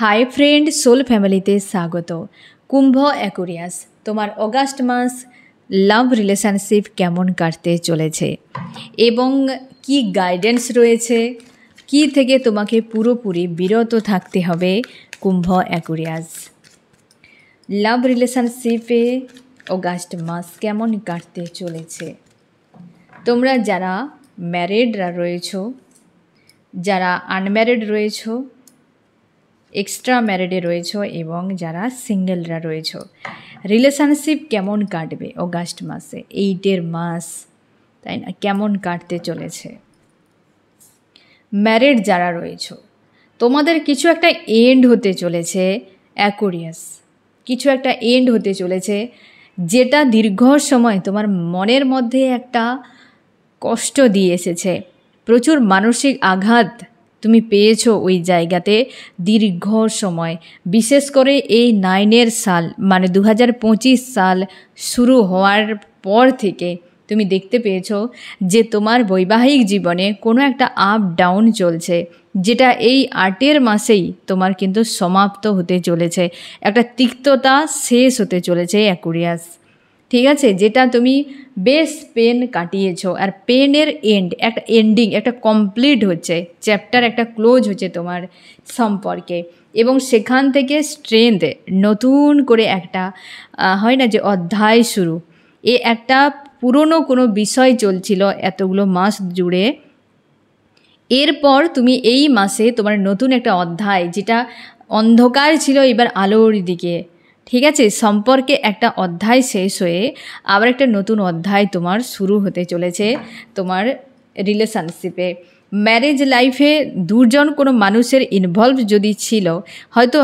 High friend soul फैमिलीते स्वागत। कुम्भ एक्वेरियास तुम्हार August मास लाभ रिलेशनशिप केमन काटते चलेछे एबं की गाइडेंस रयेछे की थेके तुम्हें पुरोपुरी बिरत थाकते हबे। कुम्भ एक्वेरियास लाभ रिलेशनशिपे अगस्ट मास केमन काटते चलेछे। तोमरा जारा मैरिडरा रयेछो, जारा आनम्यारिड रयेछो, एक्सट्रा मैरिडे रयेछो एवं जारा सिंगलरा रयेछो, रिलेशनशिप केमन काटबे अगस्ट मासे, 8 मास ताई ना केमन काटते चलेछे। मैरिड जारा रयेछो तोमादेर किछु एकटा एंड होते चलेछे एक्वेरियास, किछु एकटा एंड होते चलेछे जेटा दीर्घ समय तोमार मनेर मध्य एकटा कष्ट दिए एसेछे, प्रचुर मानसिक आघात तुमी पेয়েছো ওই জায়গাতে দীর্ঘ সময়। বিশেষ করে এই 9 সাল মানে 2025 সাল শুরু হওয়ার পর থেকে তুমি দেখতে পেয়েছো যে তোমার বৈবাহিক জীবনে কোনো একটা আপ ডাউন চলছে, যেটা এই 8 মাসেই তোমার কিন্তু সমাপ্ত হতে চলেছে, একটা তিক্ততা শেষ হতে চলেছে অ্যাকুয়ারিয়াস। ঠিক আছে, যেটা তুমি বেশ পেন কাটিয়েছো আর পেনের এন্ড একটা এন্ডিং একটা কমপ্লিট হচ্ছে, চ্যাপ্টার একটা ক্লোজ হচ্ছে তোমার সম্পর্কে এবং সেখান থেকে স্ট্রেংথ নতুন করে একটা হয় না যে অধ্যায় শুরু। এ একটা পুরনো কোনো বিষয় চলছিল এতগুলো মাস জুড়ে, এরপর তুমি এই মাসে তোমার নতুন একটা অধ্যায়, যেটা অন্ধকার ছিল এবার আলোর দিকে, ঠিক আছে, সম্পর্কে একটা অধ্যায় শেষ হয়ে আবার একটা নতুন অধ্যায় তোমার শুরু হতে চলেছে তোমার রিলেশনশিপে। ম্যারেজ লাইফে দুজন কোনো মানুষের ইনভলভ যদি ছিল, হয়তো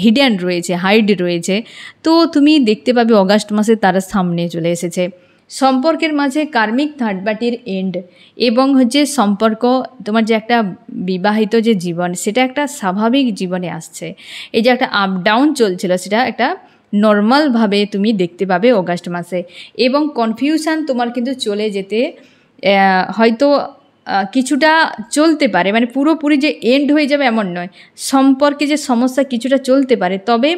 হিডেন রয়েছে, হাইড রয়েছে, তো তুমি দেখতে পাবে অগাস্ট মাসে তারা সামনে চলে এসেছে। সম্পর্কের মাঝে কার্মিক থার্ড পার্টির এন্ড এবং হচ্ছে সম্পর্ক তোমার যে একটা বিবাহিত যে জীবন সেটা একটা স্বাভাবিক জীবনে আসছে। এই যে একটা আপ ডাউন চলছিল সেটা একটা নর্মালভাবে তুমি দেখতে পাবে অগাস্ট মাসে। এবং কনফিউশন তোমার কিন্তু চলে যেতে হয়তো কিছুটা চলতে পারে, মানে পুরোপুরি যে এন্ড হয়ে যাবে এমন নয়, সম্পর্কে যে সমস্যা কিছুটা চলতে পারে, তবে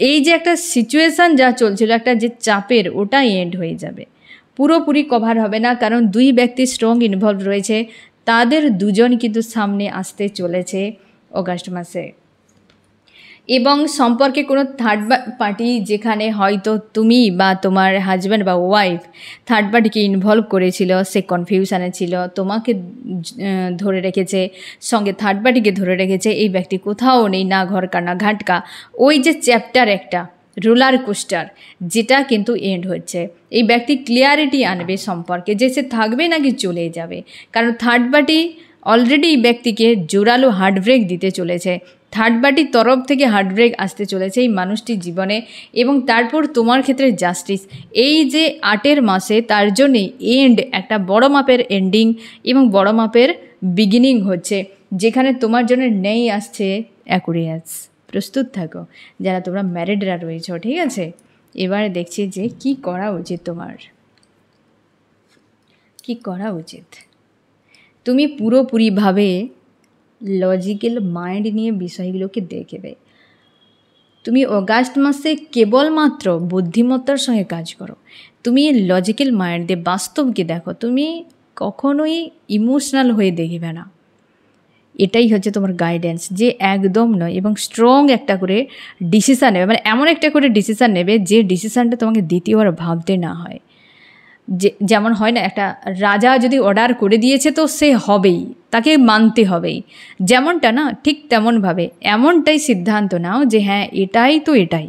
এই যে একটা সিচুয়েশান যা চলছিল একটা যে চাপের, ওটা এন্ড হয়ে যাবে, পুরোপুরি কভার হবে না, কারণ দুই ব্যক্তি স্ট্রং ইনভলভ রয়েছে, তাদের দুজন কিন্তু সামনে আসতে চলেছে অগাস্ট মাসে। এবং সম্পর্কে কোনো থার্ড পার্টি যেখানে হয়তো তুমি বা তোমার হাজব্যান্ড বা ওয়াইফ থার্ড পার্টিকে ইনভলভ করেছিল, সে কনফিউশানে ছিল, তোমাকে ধরে রেখেছে, সঙ্গে থার্ড পার্টিকে ধরে রেখেছে, এই ব্যক্তি কোথাও নেই, না ঘর কা না ঘাটকা, ওই যে চ্যাপ্টার একটা রোলার কোস্টার, যেটা কিন্তু এন্ড হচ্ছে। এই ব্যক্তি ক্লিয়ারিটি আনবে সম্পর্কে, যে সে থাকবে নাকি চলে যাবে, কারণ থার্ড পার্টি অলরেডি এই ব্যক্তিকে জোরালো হার্টব্রেক দিতে চলেছে, থার্ড পার্টির তরফ থেকে হার্টব্রেক আসতে চলেছে এই মানুষটির জীবনে। এবং তারপর তোমার ক্ষেত্রে জাস্টিস, এই যে 8 মাসে তার জন্যে এন্ড একটা বড় মাপের এন্ডিং এবং বড় মাপের বিগিনিং হচ্ছে, যেখানে তোমার জন্য নেই আসছে অ্যাকুয়ারিয়াস। প্রস্তুত থাকো যারা তোমরা ম্যারিডরা রয়েছো, ঠিক আছে। এবারে দেখছি যে কি করা উচিত, তোমার কি করা উচিত। তুমি পুরোপুরিভাবে লজিক্যাল মাইন্ড নিয়ে বিষয়গুলোকে দেখবে। তুমি অগাস্ট মাসে কেবলমাত্র বুদ্ধিমত্তার সঙ্গে কাজ করো, তুমি লজিক্যাল মাইন্ড দিয়ে বাস্তবকে দেখো, তুমি কখনোই ইমোশনাল হয়ে দেখবে না। এটাই হচ্ছে তোমার গাইডেন্স, যে একদম নয়, এবং স্ট্রং একটা করে ডিসিশান নেবে, মানে এমন একটা করে ডিসিশান নেবে যে ডিসিশানটা তোমাকে দ্বিতীয়বার ভাবতে না হয়। যেমন হয় না, একটা রাজা যদি অর্ডার করে দিয়েছে তো সে হবেই, তাকে মানতে হবেই, যেমনটা না ঠিক তেমনভাবে এমনটাই সিদ্ধান্ত নাও যে হ্যাঁ এটাই তো এটাই,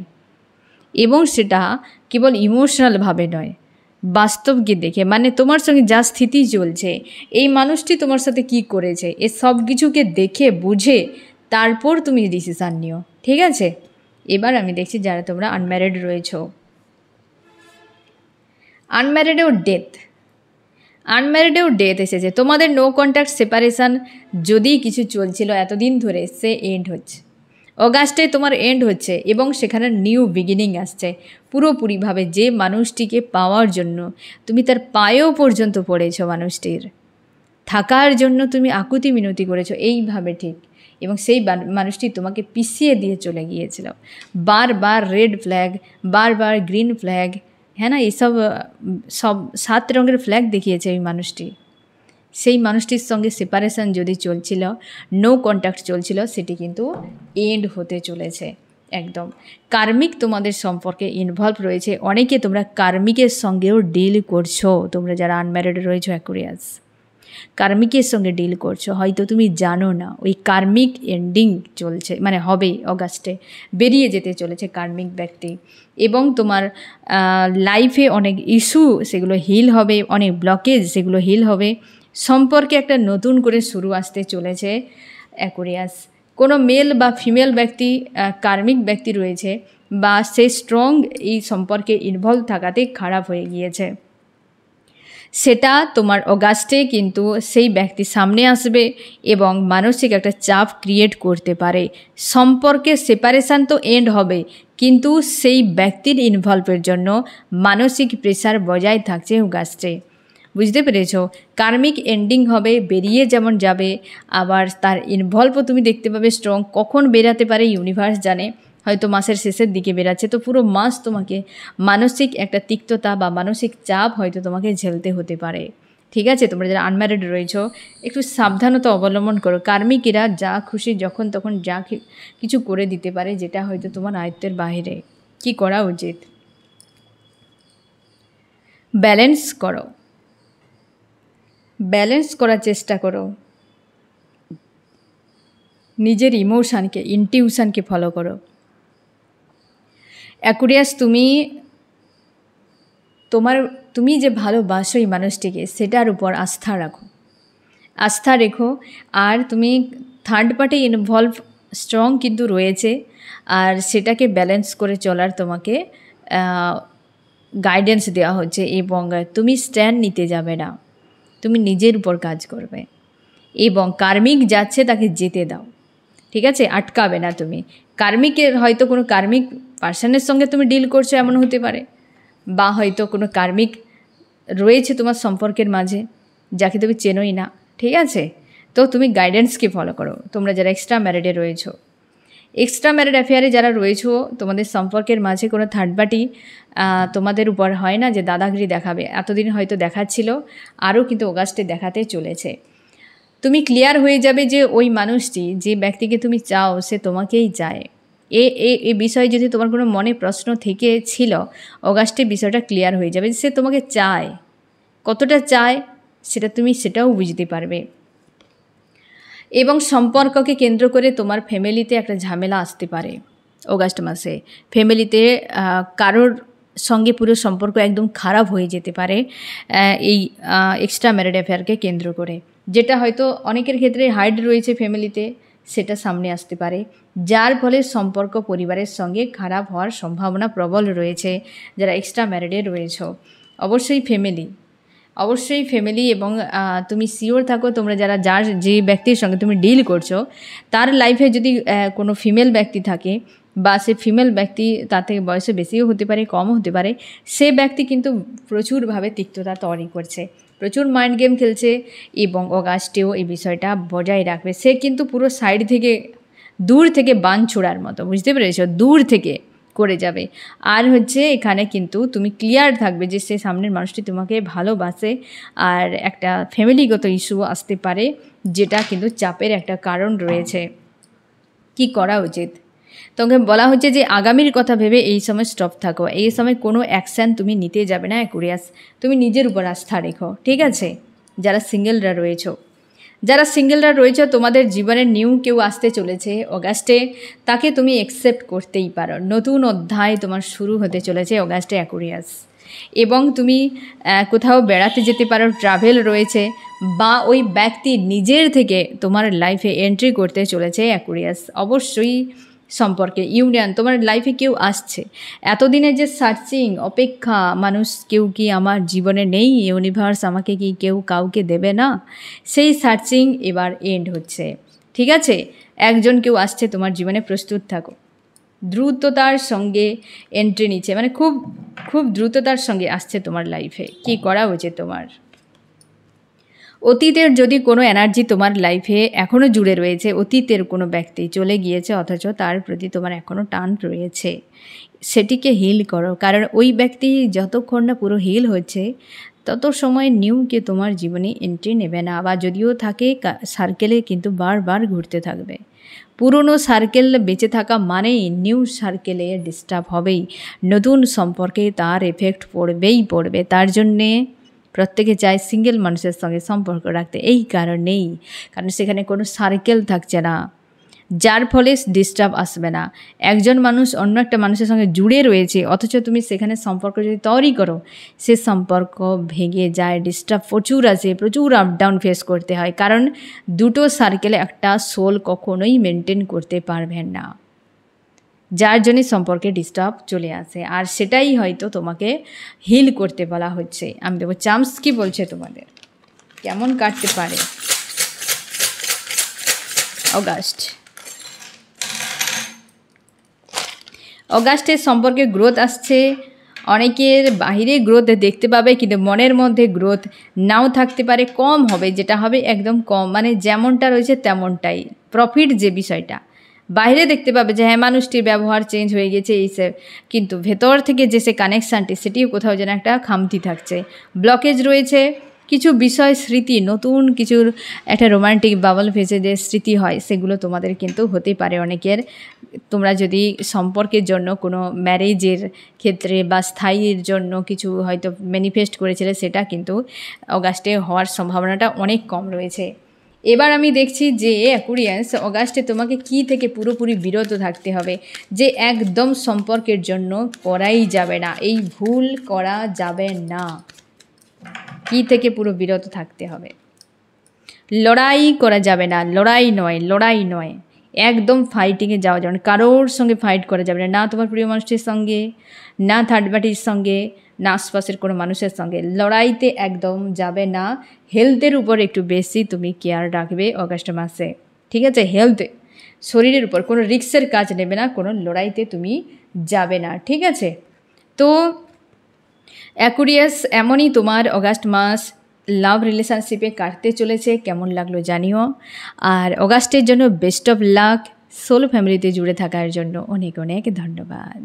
এবং সেটা কেবল ইমোশনালভাবে নয়, বাস্তবকে দেখে, মানে তোমার সঙ্গে যা স্থিতি চলছে, এই মানুষটি তোমার সাথে কি করেছে, এ সব কিছুকে দেখে বুঝে তারপর তুমি ডিসিশান নিও, ঠিক আছে। এবার আমি দেখছি যারা তোমরা আনম্যারিড রয়েছো, আনম্যারিডেও ডেথ এসেছে, তোমাদের নো কন্ট্যাক্ট সেপারেশান যদি কিছু চলছিল এতদিন ধরে, সে এন্ড হচ্ছে অগাস্টে, তোমার এন্ড হচ্ছে এবং সেখানে নিউ বিগিনিং আসছে পুরোপুরিভাবে। যে মানুষটিকে পাওয়ার জন্য তুমি তার পায়েও পর্যন্ত পড়েছো, মানুষটির থাকার জন্য তুমি আকুতি মিনতি করেছো, এইভাবে ঠিক এবং সেই মানুষটি তোমাকে পিছিয়ে দিয়ে চলে গিয়েছিল। বারবার রেড ফ্ল্যাগ, বারবার গ্রিন ফ্ল্যাগ, হ্যাঁ না, এইসব সব 7 রঙের ফ্ল্যাগ দেখিয়েছে ওই মানুষটি। সেই মানুষটির সঙ্গে সেপারেশন যদি চলছিল, নো কন্ট্যাক্ট চলছিল, সেটি কিন্তু এন্ড হতে চলেছে একদম। কার্মিক তোমাদের সম্পর্কে ইনভলভ রয়েছে। অনেকে তোমরা কার্মিকের সঙ্গেও ডিল করছো, তোমরা যারা আনম্যারিড রয়েছো অ্যাকুয়ারিয়াস, কার্মিকের সঙ্গে ডিল করছো, হয়তো তুমি জানো না। ওই কার্মিক এন্ডিং চলছে, মানে হবে অগাস্টে, বেরিয়ে যেতে চলেছে কার্মিক ব্যক্তি, এবং তোমার লাইফে অনেক ইস্যু সেগুলো হিল হবে, অনেক ব্লকেজ সেগুলো হিল হবে। সম্পর্কে একটা নতুন করে শুরু আসতে চলেছে অ্যাকুয়ারিয়াস। কোনো মেল বা ফিমেল ব্যক্তি কার্মিক ব্যক্তি রয়েছে, বা সে স্ট্রং এই সম্পর্কে ইনভলভ থাকাতে খারাপ হয়ে গিয়েছে, সেটা তোমার অগাস্টে কিন্তু সেই ব্যক্তি সামনে আসবে এবং মানসিক একটা চাপ ক্রিয়েট করতে পারে। সম্পর্কের সেপারেশান তো এন্ড হবে, কিন্তু সেই ব্যক্তির ইনভলভের জন্য মানসিক প্রেশার বজায় থাকছে অগাস্টে। বুঝতে পেরেছো? কার্মিক এন্ডিং হবে, বেরিয়ে যেমন যাবে, আবার তার ইনভলভও তুমি দেখতে পাবে স্ট্রং। কখন বেরাতে পারে ইউনিভার্স জানে, হয়তো মাসের শেষের দিকে বেরাচ্ছে, তো পুরো মাস তোমাকে মানসিক একটা তিক্ততা বা মানসিক চাপ হয়তো তোমাকে ঝেলতে হতে পারে। ঠিক আছে, তোমরা যারা আনম্যারিড রয়েছো একটু সাবধানতা অবলম্বন করো। কার্মিকেরা যা খুশি যখন তখন যা কিছু করে দিতে পারে, যেটা হয়তো তোমার আয়ত্তের বাইরে। কি করা উচিত? ব্যালেন্স করো, ব্যালেন্স করার চেষ্টা করো, নিজের ইমোশানকে, ইনটিউশনকে ফলো করো। অ্যাকুয়ারিয়াস, তুমি যে ভালোবাসো এই মানুষটিকে, সেটার উপর আস্থা রাখো, আস্থা রেখো। আর তুমি থার্ড পার্টি ইনভলভ স্ট্রং কিন্তু রয়েছে, আর সেটাকে ব্যালেন্স করে চলার তোমাকে গাইডেন্স দেওয়া হচ্ছে, এবং তুমি স্ট্যান্ড নিতে যাবে না, তুমি নিজের উপর কাজ করবে, এবং কার্মিক যাচ্ছে তাকে যেতে দাও। ঠিক আছে, আটকাবে না তুমি। কার্মিকের হয়তো কোনো কার্মিক পার্সনের সঙ্গে তুমি ডিল করছো এমন হতে পারে, বা হয়তো কোনো কার্মিক রয়েছে তোমার সম্পর্কের মাঝে যাকে তুমি চেনোই না। ঠিক আছে, তো তুমি গাইডেন্সকে ফলো করো। তোমরা যারা এক্সট্রা ম্যারিডে রয়েছো, এক্সট্রা ম্যারিড অ্যাফেয়ারে যারা রয়েছো, তোমাদের সম্পর্কের মাঝে কোনো থার্ড পার্টি তোমাদের উপর হয় না যে দাদাগিরি দেখাবে। এতদিন হয়তো দেখাচ্ছিল, আরও কিন্তু অগাস্টে দেখাতে চলেছে। তুমি ক্লিয়ার হয়ে যাবে যে ওই মানুষটি, যে ব্যক্তিকে তুমি চাও, সে তোমাকেই চায়। এই বিষয়ে যদি তোমার কোনো মনে প্রশ্ন থেকে ছিল, অগাস্টে বিষয়টা ক্লিয়ার হয়ে যাবে। সে তোমাকে চায়, কতটা চায় সেটাও বুঝতে পারবে। এবং সম্পর্ককে কেন্দ্র করে তোমার ফ্যামিলিতে একটা ঝামেলা আসতে পারে অগাস্ট মাসে। ফ্যামিলিতে কারোর সঙ্গে পুরো সম্পর্ক একদম খারাপ হয়ে যেতে পারে এই এক্সট্রা ম্যারিড অ্যাফেয়ারকে কেন্দ্র করে, যেটা হয়তো অনেকের ক্ষেত্রে হাইড রয়েছে ফ্যামিলিতে, সেটা সামনে আসতে পারে, যার ফলে সম্পর্ক পরিবারের সঙ্গে খারাপ হওয়ার সম্ভাবনা প্রবল রয়েছে। যারা এক্সট্রা ম্যারিডে রয়েছে, অবশ্যই ফ্যামিলি, এবং তুমি শিওর থাকো তোমরা যে ব্যক্তির সঙ্গে তুমি ডিল করছো, তার লাইফে যদি কোনো ফিমেল ব্যক্তি থাকে, বা সে ফিমেল ব্যক্তি তার থেকে বয়সে বেশিও হতে পারে, কমও হতে পারে, সে ব্যক্তি কিন্তু প্রচুরভাবে তিক্ততা তৈরি করছে, প্রচুর মাইন্ড গেম খেলছে, এবং অগাস্টেও এই বিষয়টা বজায় রাখবে। সে কিন্তু পুরো সাইড থেকে, দূর থেকে বান ছোড়ার মতো, বুঝতে পেরেছো, দূর থেকে করে যাবে। আর এখানে কিন্তু তুমি ক্লিয়ার থাকবে যে সে সামনের মানুষটি তোমাকে ভালোবাসে, আর একটা ফ্যামিলিগত ইস্যু আসতে পারে, যেটা কিন্তু চাপের একটা কারণ রয়েছে। কি করা উচিত? তোমাকে বলা হচ্ছে যে আগামীর কথা ভেবে এই সময় স্টপ থাকো, এই সময় কোনো অ্যাকশান তুমি নিতে যাবে না অ্যাকুয়ারিয়াস, তুমি নিজের উপর আস্থা রেখো। ঠিক আছে, যারা সিঙ্গেলরা রয়েছে, তোমাদের জীবনে নিউ কেউ আসতে চলেছে অগাস্টে, তাকে তুমি অ্যাকসেপ্ট করতেই পারো। নতুন অধ্যায় তোমার শুরু হতে চলেছে অগাস্টে অ্যাকুয়ারিয়াস, এবং তুমি কোথাও বেড়াতে যেতে পারো, ট্রাভেল রয়েছে, বা ওই ব্যক্তি নিজের থেকে তোমার লাইফে এন্ট্রি করতে চলেছে অ্যাকুয়ারিয়াস। অবশ্যই সম্পর্কে ইউনিয়ন, তোমার লাইফে কেউ আসছে। এতদিনের যে সার্চিং, অপেক্ষা, মানুষ কেউ কি আমার জীবনে নেই, ইউনিভার্স আমাকে কি কেউ কাউকে দেবে না, সেই সার্চিং এবার এন্ড হচ্ছে। ঠিক আছে, কেউ আসছে তোমার জীবনে, প্রস্তুত থাকো। দ্রুততার সঙ্গে এন্ট্রি নিচ্ছে, মানে খুব খুব দ্রুততার সঙ্গে আসছে তোমার লাইফে। কি করা উচিত তোমার? অতীতের যদি কোনো এনার্জি তোমার লাইফে এখনও জুড়ে রয়েছে, অতীতের কোনো ব্যক্তি চলে গিয়েছে অথচ তার প্রতি তোমার এখনও টান রয়েছে, সেটিকে হিল করো। কারণ ওই ব্যক্তি যতক্ষণ না পুরো হিল হচ্ছে তত সময় নিউকে তোমার জীবনে এন্ট্রি নেবে না, বা যদিও থাকে সার্কেলে কিন্তু বারবার ঘুরতে থাকবে। পুরনো সার্কেল বেঁচে থাকা মানেই নিউ সার্কেলে ডিস্টার্ব হবেই, নতুন সম্পর্কে তার এফেক্ট পড়বে। তার জন্যে প্রত্যেকে চায় সিঙ্গেল মানুষের সঙ্গে সম্পর্ক রাখতে, এই কারণেই, কারণ সেখানে কোনো সার্কেল থাকছে না, যার ফলে ডিস্টার্ব আসবে না। একজন মানুষ অন্য একটা মানুষের সঙ্গে জুড়ে রয়েছে অথচ তুমি সেখানে সম্পর্ক যদি তৈরি করো, সে সম্পর্ক ভেঙে যায়, ডিস্টার্ব প্রচুর আসে, প্রচুর আপ ডাউন ফেস করতে হয়। কারণ দুটো সার্কেলে একটা সোল কখনোই মেনটেন করতে পারবেন না, যার জন্য সম্পর্কে ডিস্টার্ব চলে আসে। আর সেটাই হয়তো তোমাকে হিল করতে বলা হচ্ছে। আমি দেবো চান্স, কি বলছে তোমাদের, কেমন কাটতে পারে অগাস্টের সম্পর্কে গ্রোথ আসছে। অনেকের বাহিরে গ্রোথ দেখতে পাবে, কিন্তু মনের মধ্যে গ্রোথ নাও থাকতে পারে, কম হবে, যেটা হবে একদম কম, মানে যেমনটা রয়েছে তেমনটাই। প্রফিট যে বিষয়টা বাইরে দেখতে পাবে যে হ্যাঁ মানুষটির ব্যবহার চেঞ্জ হয়ে গেছে এইসব, কিন্তু ভেতর থেকে যে সে কানেকশানটি সেটিও কোথাও যেন একটা খামতি থাকছে, ব্লকেজ রয়েছে। কিছু বিষয় স্মৃতি, নতুন কিছুর একটা রোমান্টিক বাবল ভেসে যে স্মৃতি হয়, সেগুলো তোমাদের কিন্তু হতে পারে অনেকের। তোমরা যদি সম্পর্কের জন্য কোনো ম্যারেজের ক্ষেত্রে বা স্থায়ীর জন্য কিছু হয়তো ম্যানিফেস্ট করেছিলে, সেটা কিন্তু অগাস্টে হওয়ার সম্ভাবনাটা অনেক কম রয়েছে। এবার আমি দেখছি যে অ্যাকুরিয়ান্স, অগাস্টে তোমাকে কি থেকে পুরোপুরি বিরত থাকতে হবে, যে একদম সম্পর্কের জন্য করাই যাবে না, এই ভুল করা যাবে না। কি থেকে পুরো বিরত থাকতে হবে, লড়াই করা যাবে না, লড়াই নয়, একদম ফাইটিংয়ে যাওয়া যাবে না, কারোর সঙ্গে ফাইট করা যাবে না, না তোমার প্রিয় মানুষটির সঙ্গে, না থার্ড পার্টির সঙ্গে, না আশপাশের কোনো মানুষের সঙ্গে, লড়াইতে একদম যাবে না। হেলথের উপর একটু বেশি তুমি কেয়ার রাখবে অগাস্ট মাসে, ঠিক আছে? হেলথ, শরীরের উপর কোনো রিস্কের কাজ নেবে না, কোনো লড়াইতে তুমি যাবে না, ঠিক আছে? তো অ্যাকুরিয়াস, এমনই তোমার অগাস্ট মাস লাভ রিলেশনশিপে কাটতে চলেছে। কেমন লাগলো জানিও। আর অগাস্টের জন্য বেস্ট অফ লাক, সোল ফ্যামিলিতে জুড়ে থাকার জন্য অনেক অনেক ধন্যবাদ।